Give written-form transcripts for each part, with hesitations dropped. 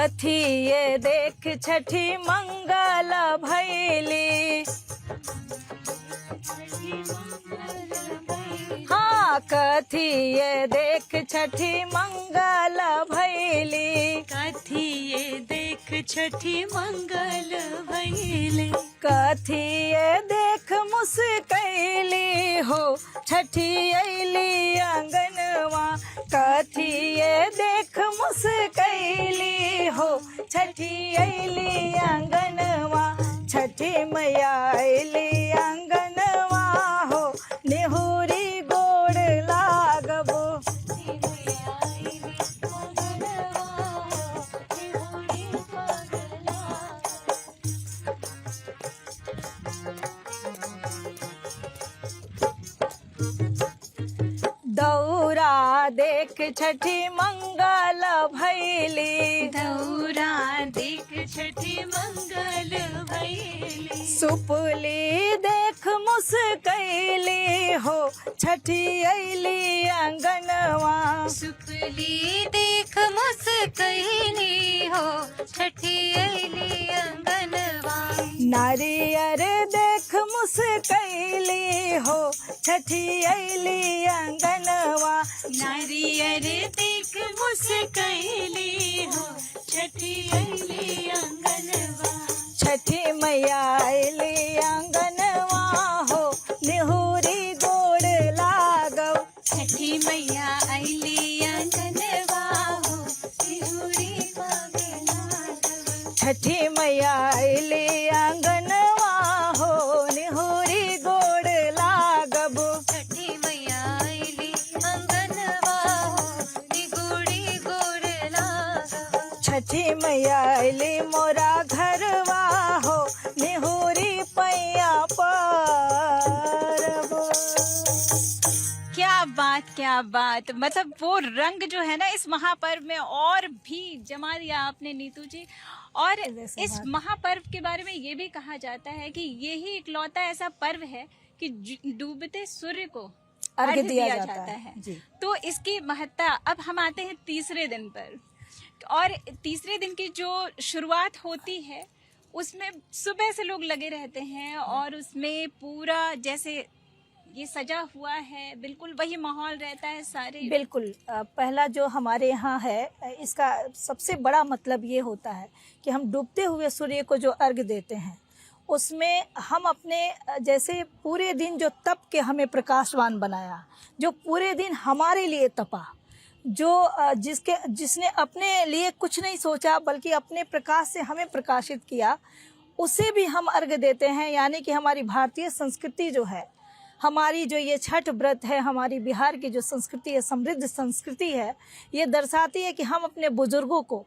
कथी ये देख छठी मंगल भैली, हाँ कथी ये देख छठी मंगल भैली, कथी ये देख छठी मंगल भैली, कथी ये देख मुस्कैली हो छठी अइली आंगनवा, कथी ये देख मुस्कैली हो छठी अइली आंगनवा, छठी मैया अइली आंगनवा हो नेहुरी गोड़ लागबो, दौरा देख छठी मंगल भैली, दौरा देख छठी मंगल भैली, सुपली देख मुस्कैली हो छठी अइली आंगनवा, सुपली देख मुस्कैली हो छठी अइली आंगनवा, नारियर देख मुस्कैली हो छठी अइली आंगनवा, नारियर देख मुस्कैली हो छठी अइली आंगनवा, छठी मैया अइली आंगनवा हो नेहुरी गोड़ लागब, छठी मैया अइली आंगनवा हो नेहुरी गोड़ लागब, छठी मैया अइली आंगनवा हो नेहुरी गोड़ लागब, छठी मैया अइली आंगनवा हो निगुड़ी गोड़ लागब, छठी मैया अइली मोरा घरवा हो नेहुरी पैया परब। क्या बात, मतलब वो रंग जो है ना इस महापर्व में और भी जमा दिया आपने नीतू जी। और इस महापर्व के बारे में ये भी कहा जाता है कि यही इकलौता ऐसा पर्व है कि डूबते सूर्य को अर्घ दिया जाता है। जी। तो इसकी महत्ता, अब हम आते हैं तीसरे दिन पर, और तीसरे दिन की जो शुरुआत होती है उसमें सुबह से लोग लगे रहते हैं और उसमें पूरा जैसे ये सजा हुआ है, बिल्कुल वही माहौल रहता है सारे। बिल्कुल पहला जो हमारे यहाँ है इसका सबसे बड़ा मतलब ये होता है कि हम डूबते हुए सूर्य को जो अर्घ देते हैं उसमें हम अपने जैसे पूरे दिन जो तप के हमें प्रकाशवान बनाया, जो पूरे दिन हमारे लिए तपा, जो जिसने अपने लिए कुछ नहीं सोचा बल्कि अपने प्रकाश से हमें प्रकाशित किया, उसे भी हम अर्घ देते हैं। यानी कि हमारी भारतीय संस्कृति जो है, हमारी जो ये छठ व्रत है, हमारी बिहार की जो संस्कृति है, समृद्ध संस्कृति है, ये दर्शाती है कि हम अपने बुजुर्गों को,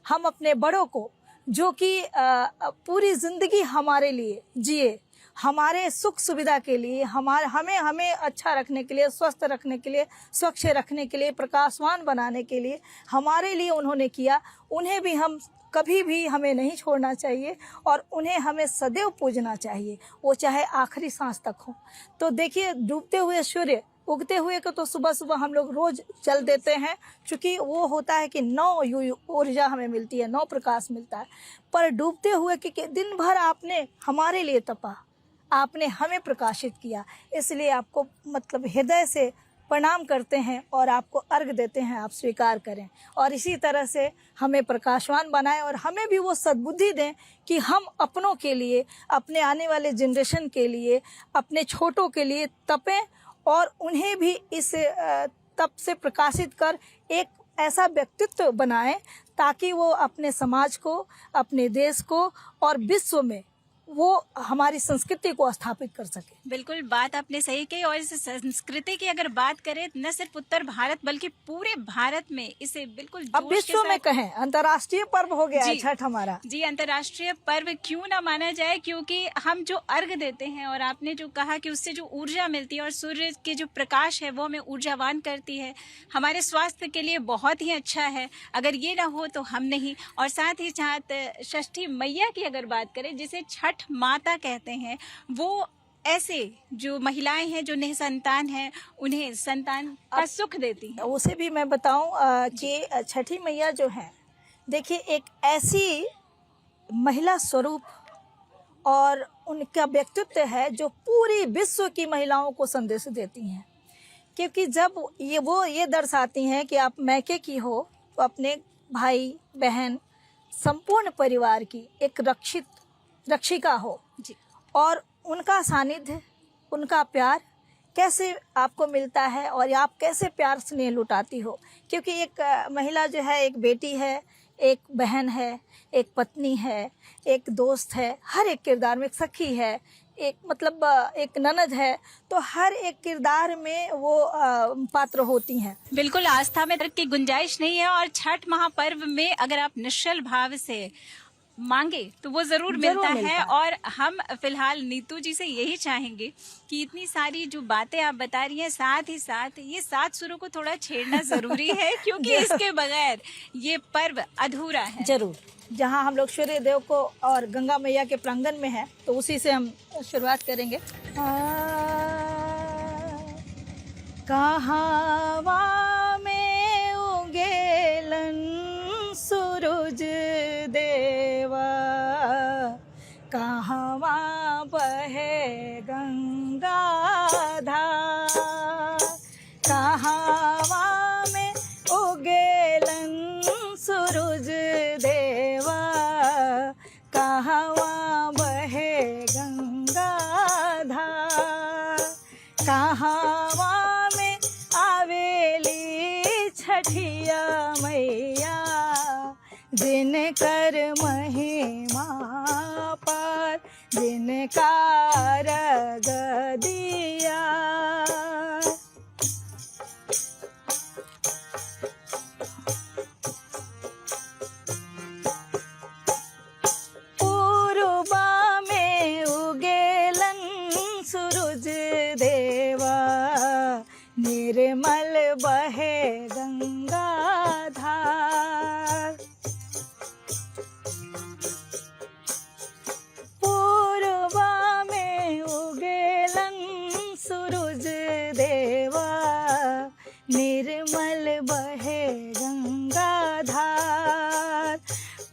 हम अपने बड़ों को, जो कि पूरी ज़िंदगी हमारे लिए जिए, हमारे सुख सुविधा के लिए, हमें अच्छा रखने के लिए, स्वस्थ रखने के लिए, स्वच्छ रखने के लिए, प्रकाशवान बनाने के लिए हमारे लिए उन्होंने किया, उन्हें भी हम कभी भी हमें नहीं छोड़ना चाहिए और उन्हें हमें सदैव पूजना चाहिए, वो चाहे आखिरी सांस तक हो। तो देखिए, डूबते हुए सूर्य, उगते हुए को तो सुबह सुबह हम लोग रोज जल देते हैं, क्योंकि वो होता है कि 9 ऊर्जा हमें मिलती है, 9 प्रकाश मिलता है। पर डूबते हुए कि दिन भर आपने हमारे लिए तपा, आपने हमें प्रकाशित किया, इसलिए आपको मतलब हृदय से प्रणाम करते हैं और आपको अर्घ देते हैं, आप स्वीकार करें और इसी तरह से हमें प्रकाशवान बनाएं और हमें भी वो सद्बुद्धि दें कि हम अपनों के लिए, अपने आने वाले जनरेशन के लिए, अपने छोटों के लिए तपें और उन्हें भी इस तप से प्रकाशित कर एक ऐसा व्यक्तित्व बनाएं ताकि वो अपने समाज को, अपने देश को और विश्व में वो हमारी संस्कृति को स्थापित कर सके। बिल्कुल, बात आपने सही कही। और इस संस्कृति की अगर बात करें न सिर्फ उत्तर भारत बल्कि पूरे भारत में इसे बिल्कुल अब विश्व में कहें अंतर्राष्ट्रीय पर्व हो गया है छठ हमारा। जी, अंतर्राष्ट्रीय पर्व क्यों ना माना जाए, क्योंकि हम जो अर्घ देते हैं और आपने जो कहा कि उससे जो ऊर्जा मिलती है और सूर्य के जो प्रकाश है वो हमें ऊर्जावान करती है, हमारे स्वास्थ्य के लिए बहुत ही अच्छा है। अगर ये ना हो तो हम नहीं। और साथ ही साथ षष्ठी मैया की अगर बात करें, जिसे छठ माता कहते हैं, वो ऐसे जो महिलाएं हैं जो निसंतान हैं उन्हें संतान का सुख देती हैं। उसे भी मैं बताऊं कि छठी मैया जो है देखिए, एक ऐसी महिला स्वरूप और उनका व्यक्तित्व है जो पूरी विश्व की महिलाओं को संदेश देती हैं, क्योंकि जब ये दर्शाती हैं कि आप मैके की हो तो अपने भाई बहन संपूर्ण परिवार की एक रक्षिका हो जी। और उनका सानिध्य, उनका प्यार कैसे आपको मिलता है और आप कैसे प्यार स्नेह लुटाती हो, क्योंकि एक महिला जो है एक बेटी है, एक बहन है, एक पत्नी है, एक दोस्त है, हर एक किरदार में एक सखी है, एक मतलब एक ननद है, तो हर एक किरदार में वो पात्र होती हैं। बिल्कुल, आस्था में तर्क की गुंजाइश नहीं है और छठ महापर्व में अगर आप निश्चल भाव से मांगे तो वो जरूर मिलता है। और हम फिलहाल नीतू जी से यही चाहेंगे कि इतनी सारी जो बातें आप बता रही हैं, साथ ही साथ ये 7 सुरों को थोड़ा छेड़ना जरूरी है, क्योंकि इसके बगैर ये पर्व अधूरा है। जरूर, जहाँ हम लोग सूर्य देव को और गंगा मैया के प्रांगण में हैं, तो उसी से हम शुरुआत करेंगे। कहावा में उगेलन सूरज देवा, कहवा बहे गंगा धार, कहवा में उगेलन सूरज देवा, कहवा बहे गंगा धार, कहवा में आवेली छठिया मैया, जिनकर महिमा पार, जिनका रग दिया। पूर्वा में उगेलन सूरज देवा, निर्मल बहे गंगा धार, पूर्वा में उगेलन सूरज देवा, निर्मल बहे गंगा धार,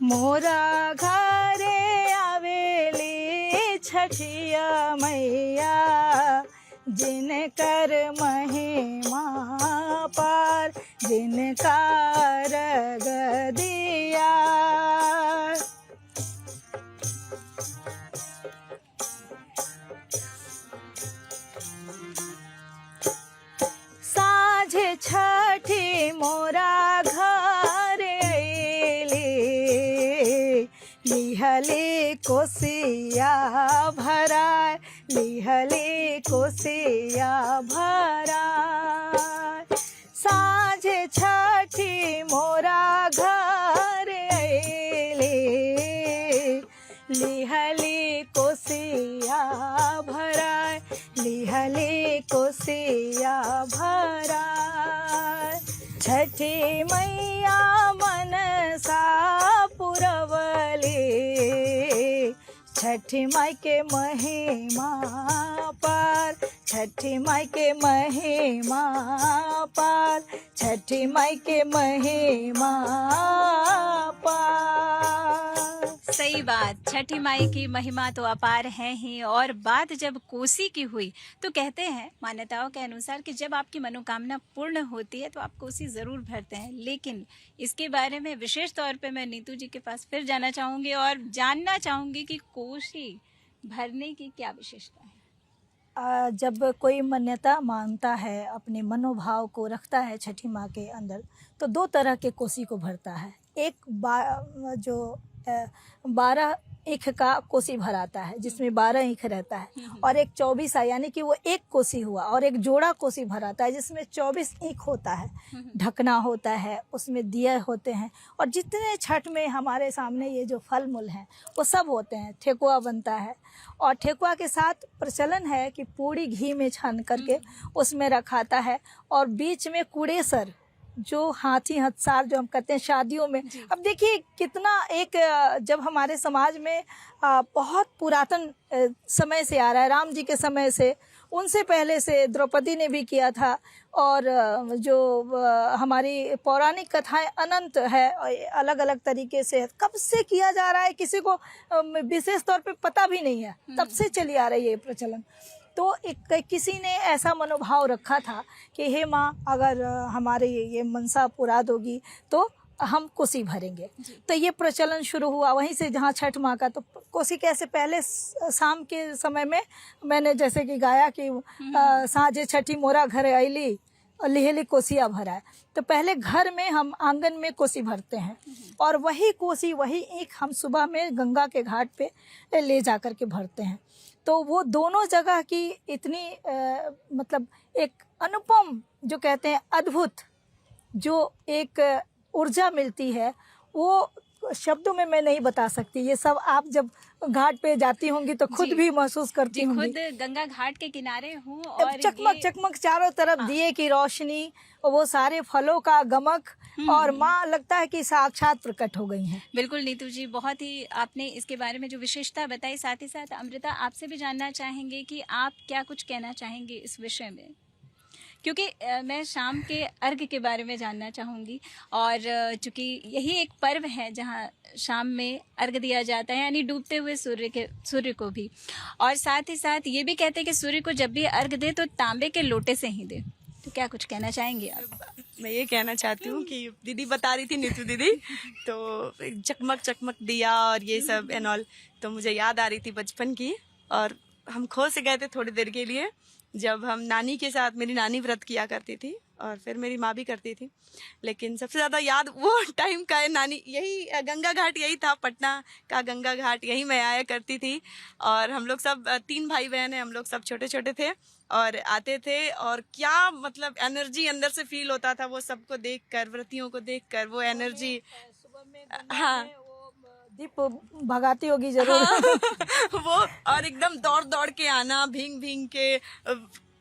मोरा घरे आवेली छठिया मैया, जिनकर महिमा पार, जिनका रग दिया। साँझ छठी मोरा घर अइली, लिहली कोसिया भराय, लिहली कोसिया भराय, साँझ छठी मोरा घर अइली, लिहली कोसिया भराय, लिहली कोसिया भराय, छठी मैया मनसा पुरवली, छठी माई के महिमा पार, छठी माई के महिमा पार, छठी माई के महिमा पार। सही बात, छठी माई की महिमा तो अपार है ही। और बात जब कोसी की हुई तो कहते हैं मान्यताओं के अनुसार कि जब आपकी मनोकामना पूर्ण होती है तो आप कोसी जरूर भरते हैं, लेकिन इसके बारे में विशेष तौर पे मैं नीतू जी के पास फिर जाना चाहूंगी और जानना चाहूंगी कि कोसी भरने की क्या विशेषता है। जब कोई मान्यता मानता है, अपने मनोभाव को रखता है छठी माँ के अंदर, तो 2 तरह के कोसी को भरता है। एक जो 12 ईख का कोसी भराता है, जिसमें 12 ईख रहता है, और एक 24 यानी कि वो एक कोसी हुआ, और एक जोड़ा कोसी भराता है जिसमें 24 ईख होता है, ढकना होता है, उसमें दिए होते हैं, और जितने छठ में हमारे सामने ये जो फल मूल हैं वो सब होते हैं। ठेकुआ बनता है, और ठेकुआ के साथ प्रचलन है कि पूड़ी घी में छान करके उसमें रखाता है, और बीच में कुड़ेसर, जो हाथी हथसार जो हम कहते हैं शादियों में। अब देखिए कितना एक जब हमारे समाज में बहुत पुरातन समय से आ रहा है, राम जी के समय से उनसे पहले से द्रौपदी ने भी किया था। और जो हमारी पौराणिक कथाएं अनंत है, अलग अलग तरीके से कब से किया जा रहा है, किसी को विशेष तौर पे पता भी नहीं है, तब से चली आ रही है ये प्रचलन। तो किसी ने ऐसा मनोभाव रखा था कि हे माँ, अगर हमारे ये मनसा पूरा दोगी तो हम कोसी भरेंगे। तो ये प्रचलन शुरू हुआ वहीं से, जहाँ छठ माँ का। तो कोसी कैसे, पहले शाम के समय में मैंने जैसे कि गाया कि साँझे छठी मोरा घर आईली और लिहेली कोसिया भरा है। तो पहले घर में हम आंगन में कोसी भरते हैं, और वही कोसी, वही ईख हम सुबह में गंगा के घाट पे ले जा कर के भरते हैं। तो वो दोनों जगह की इतनी मतलब एक अनुपम, जो कहते हैं अद्भुत, जो एक ऊर्जा मिलती है, वो शब्दों में मैं नहीं बता सकती। ये सब आप जब घाट पे जाती होंगी तो खुद भी महसूस करती होंगी। खुद गंगा घाट के किनारे हूँ और चकमक चकमक चारों तरफ दिए की रोशनी, और वो सारे फलों का गमक, और माँ लगता है कि साक्षात प्रकट हो गई हैं। बिल्कुल नीतू जी, बहुत ही आपने इसके बारे में जो विशेषता बताई। साथ ही साथ अमृता, आपसे भी जानना चाहेंगे कि आप क्या कुछ कहना चाहेंगे इस विषय में, क्योंकि मैं शाम के अर्घ के बारे में जानना चाहूँगी। और चूँकि यही एक पर्व है जहाँ शाम में अर्घ दिया जाता है, यानी डूबते हुए सूर्य को भी। और साथ ही साथ ये भी कहते हैं कि सूर्य को जब भी अर्घ दे तो तांबे के लोटे से ही दे। तो क्या कुछ कहना चाहेंगे आप? मैं ये कहना चाहती हूँ कि दीदी बता रही थी, नीतू दीदी, तो चकमक चकमक दिया और ये सब एंड ऑल, तो मुझे याद आ रही थी बचपन की। और हम खो से गए थे थोड़ी देर के लिए, जब हम नानी के साथ, मेरी नानी व्रत किया करती थी और फिर मेरी माँ भी करती थी। लेकिन सबसे ज़्यादा याद वो टाइम का है, नानी, यही गंगा घाट यही था, पटना का गंगा घाट, यही मैं आया करती थी। और हम लोग सब 3 भाई बहन हैं, हम लोग सब छोटे छोटे थे और आते थे। और क्या मतलब एनर्जी अंदर से फील होता था वो सबको देख कर, व्रतियों को देख कर, वो एनर्जी। हाँ, दीप भगाती होगी जरूर। हाँ, वो और एकदम दौड़ दौड़ के आना, भींग भींग के,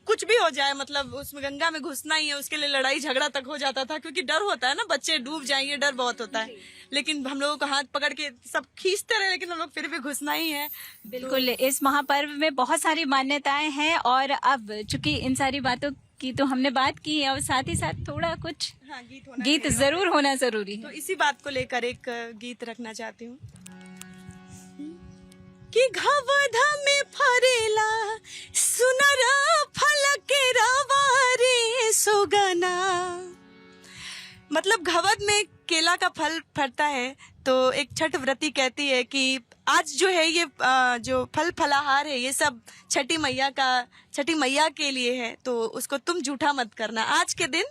कुछ भी हो जाए, मतलब उसमें गंगा में घुसना ही है, उसके लिए लड़ाई झगड़ा तक हो जाता था, क्योंकि डर होता है ना, बच्चे डूब जाएंगे, डर बहुत होता है। लेकिन हम लोगों को हाथ पकड़ के सब खींचते रहे, लेकिन हम लोग फिर भी घुसना ही है। बिल्कुल, इस महापर्व में बहुत सारी मान्यताएं हैं। और अब चूंकि इन सारी बातों की तो हमने बात की है, और साथ ही साथ थोड़ा कुछ गीत जरूर होना जरूरी है। तो इसी बात को लेकर एक गीत रखना चाहती हूँ कि घवधा में फरेला सुनरा फलके रवारे सुगना। मतलब घवद में केला का फल फरता है, तो एक छठ व्रती कहती है कि आज जो है ये जो फल फलाहार है, ये सब छठी मैया के लिए है, तो उसको तुम झूठा मत करना। आज के दिन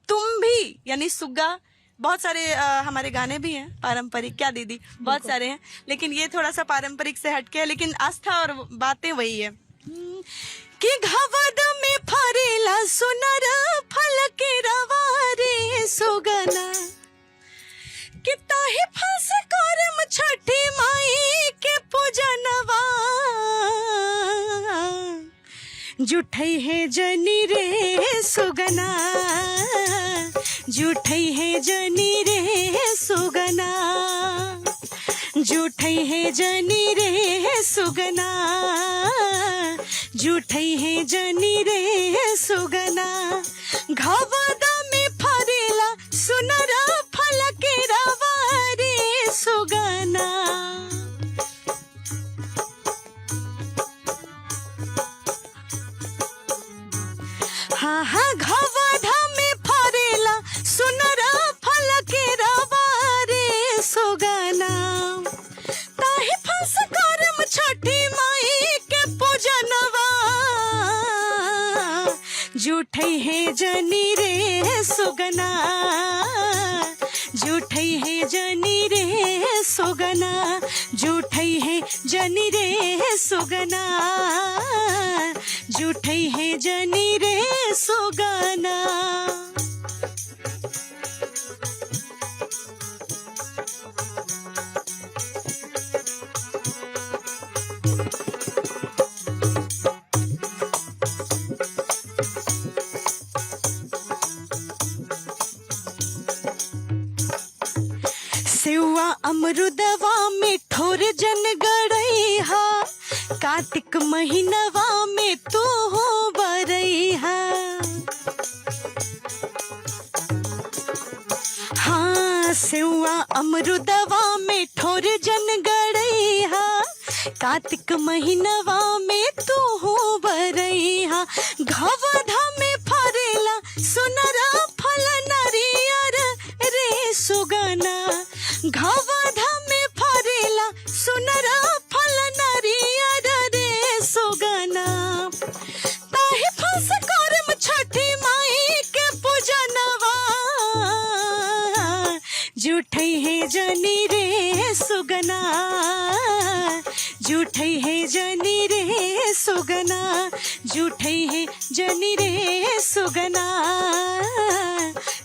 तुम भी, यानी सुग्गा, बहुत सारे हमारे गाने भी हैं पारंपरिक, क्या दीदी, बहुत सारे हैं, लेकिन ये थोड़ा सा पारंपरिक से हटके है, लेकिन आस्था और बातें वही है कि घवद में फरेला सुनर फल के रवारे सुगना, कि ताहि फस करम छठी माई के पूजनवा, जुठई है जनी रे सुगना, जुठई है जनी रे सुगना, जुठई है जनी रे सुगना, जुठई है जनी रे सुगना। घवदा में फरेला सुनरा फल के रवारे सुगना। हाँ हाँ, घवदा में फरेला सुनरा फल के रवारे सुगना, ताहि फस करम छठी माई के पूजनवा, जुठई है जनी रे सुगना, जुठई है जनी रे सुगना, जुठई है जनी रे सुगना, जुठई है जनी रे सुगना। सेवा अमरुदवा में ठोर जन गड़ई हा, का कार्तिक महीनवा में तू हो बरैहा, हाँ सेवा अमरुदवा में ठोर जन गड़ैहा, कार्तिक महीनवा में तू हो बरैहा, घवधा में फरेला सुनरा फल नरियर रे सुगना, घवधा में फरेला सुनरा फल नरियर रे सुगना, ताहि फस करम छठी माई के पूजनवा, जूठै है जनी रे सुगना, जूठै है जनी रे सुगना, जूठै है जनी रे सुगना,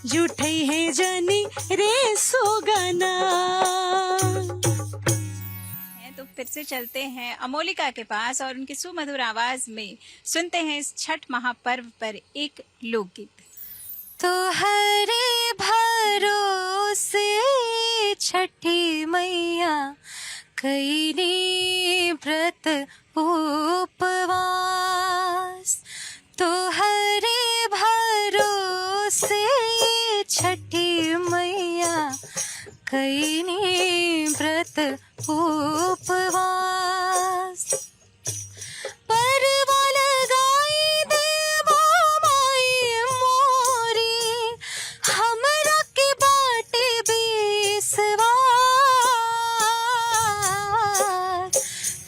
जूठै है जनी रे सुगना। तो फिर से चलते हैं अमोलिका के पास और उनकी सुमधुर आवाज में सुनते हैं इस छठ महापर्व पर एक लोकगीत। तो हरे भरोसे छठी मैया कईनी व्रत उपवास, तो हरे भरोसे छठी मैया कईनी व्रत उपवास, परवा लगाई देवा माई मोरी, हमरा के बाटे बेसवा,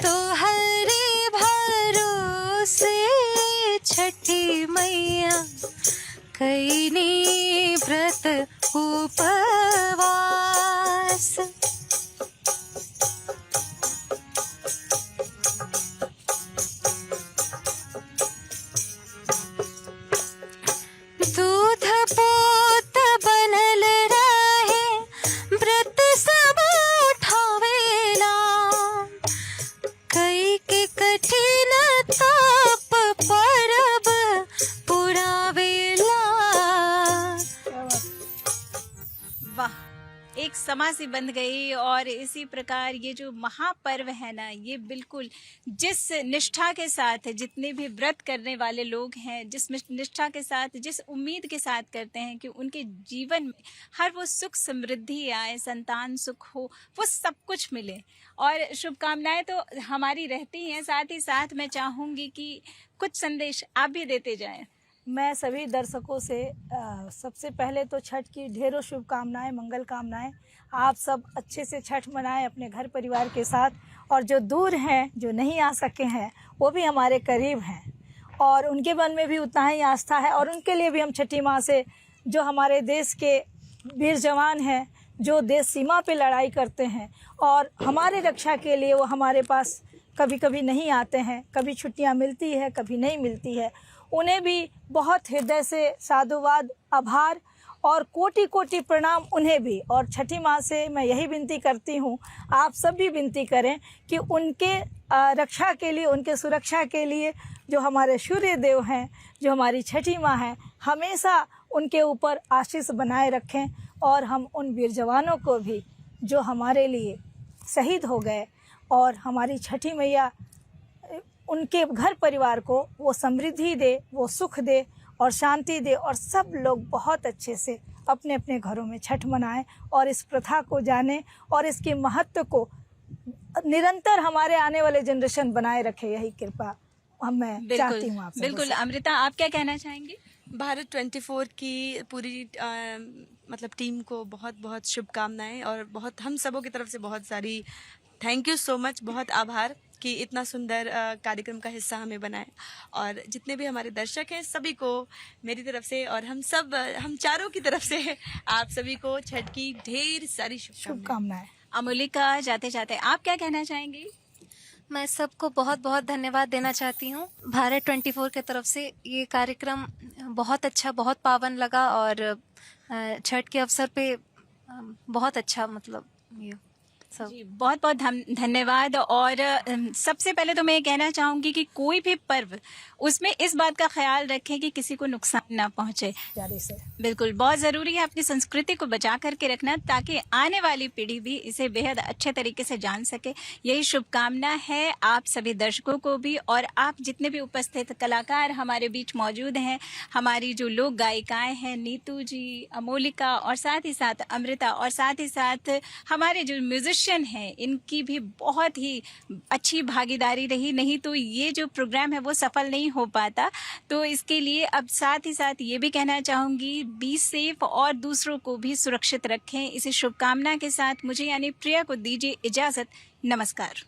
तो हरे भरोसे छठी मैया कईनी व्रत उपवास। दूध पोत बनल रहे व्रत सब उठावेला, कई के कठिन ताप परब पुरावेला। वाह, एक समा सी बंध गई। और इसी प्रकार ये जो महापर्व है ना, ये बिल्कुल जिस निष्ठा के साथ जितने भी व्रत करने वाले लोग हैं, जिस निष्ठा के साथ, जिस उम्मीद के साथ करते हैं कि उनके जीवन में हर वो सुख समृद्धि आए, संतान सुख हो, वो सब कुछ मिले, और शुभकामनाएं तो हमारी रहती हैं। साथ ही साथ मैं चाहूँगी कि कुछ संदेश आप भी देते जाएं। मैं सभी दर्शकों से सबसे पहले तो छठ की ढेरों शुभकामनाएं, मंगल कामनाएं। आप सब अच्छे से छठ मनाएं अपने घर परिवार के साथ, और जो दूर हैं, जो नहीं आ सके हैं, वो भी हमारे करीब हैं और उनके मन में भी उतना ही आस्था है। और उनके लिए भी हम छठी माँ से, जो हमारे देश के वीर जवान हैं, जो देश सीमा पे लड़ाई करते हैं और हमारे रक्षा के लिए वो हमारे पास कभी कभी नहीं आते हैं, कभी छुट्टियाँ मिलती है, कभी नहीं मिलती है, उन्हें भी बहुत हृदय से साधुवाद, आभार और कोटि कोटि प्रणाम उन्हें भी। और छठी माँ से मैं यही विनती करती हूँ, आप सब भी विनती करें कि उनके रक्षा के लिए, उनके सुरक्षा के लिए जो हमारे सूर्य देव हैं, जो हमारी छठी माँ हैं, हमेशा उनके ऊपर आशीष बनाए रखें। और हम उन वीर जवानों को भी जो हमारे लिए शहीद हो गए, और हमारी छठी मैया उनके घर परिवार को वो समृद्धि दे, वो सुख दे और शांति दे, और सब लोग बहुत अच्छे से अपने अपने घरों में छठ मनाएं और इस प्रथा को जानें और इसके महत्व को निरंतर हमारे आने वाले जनरेशन बनाए रखे। यही कृपा मैं चाहती हूँ आपसे। बिल्कुल। अमृता, आप क्या कहना चाहेंगी? भारत 24 की पूरी मतलब टीम को बहुत बहुत शुभकामनाएं, और बहुत हम सबों की तरफ से बहुत सारी थैंक यू सो मच, बहुत आभार कि इतना सुंदर कार्यक्रम का हिस्सा हमें बनाए। और जितने भी हमारे दर्शक हैं, सभी को मेरी तरफ से और हम चारों की तरफ से आप सभी को छठ की ढेर सारी शुभकामनाएं। अमोलिका, जाते जाते आप क्या कहना चाहेंगी? मैं सबको बहुत बहुत धन्यवाद देना चाहती हूँ। भारत 24 की तरफ से ये कार्यक्रम बहुत अच्छा, बहुत पावन लगा, और छठ के अवसर पे बहुत अच्छा, मतलब ये सब। जी, बहुत बहुत धन्यवाद। और सबसे पहले तो मैं ये कहना चाहूंगी कि कोई भी पर्व उसमें इस बात का ख्याल रखें कि किसी को नुकसान ना पहुंचे। प्यारी से बिल्कुल, बहुत ज़रूरी है अपनी संस्कृति को बचा करके रखना, ताकि आने वाली पीढ़ी भी इसे बेहद अच्छे तरीके से जान सके। यही शुभकामना है आप सभी दर्शकों को भी, और आप जितने भी उपस्थित कलाकार हमारे बीच मौजूद हैं, हमारी जो लोक गायिकाएं हैं, नीतू जी, अमोलिका, और साथ ही साथ अमृता, और साथ ही साथ हमारे जो म्यूजिशियन हैं, इनकी भी बहुत ही अच्छी भागीदारी रही, नहीं तो ये जो प्रोग्राम है वो सफल नहीं हो पाता। तो इसके लिए अब साथ ही साथ ये भी कहना चाहूँगी, बी सेफ और दूसरों को भी सुरक्षित रखें। इसी शुभकामना के साथ मुझे यानी प्रिया को दीजिए इजाज़त। नमस्कार।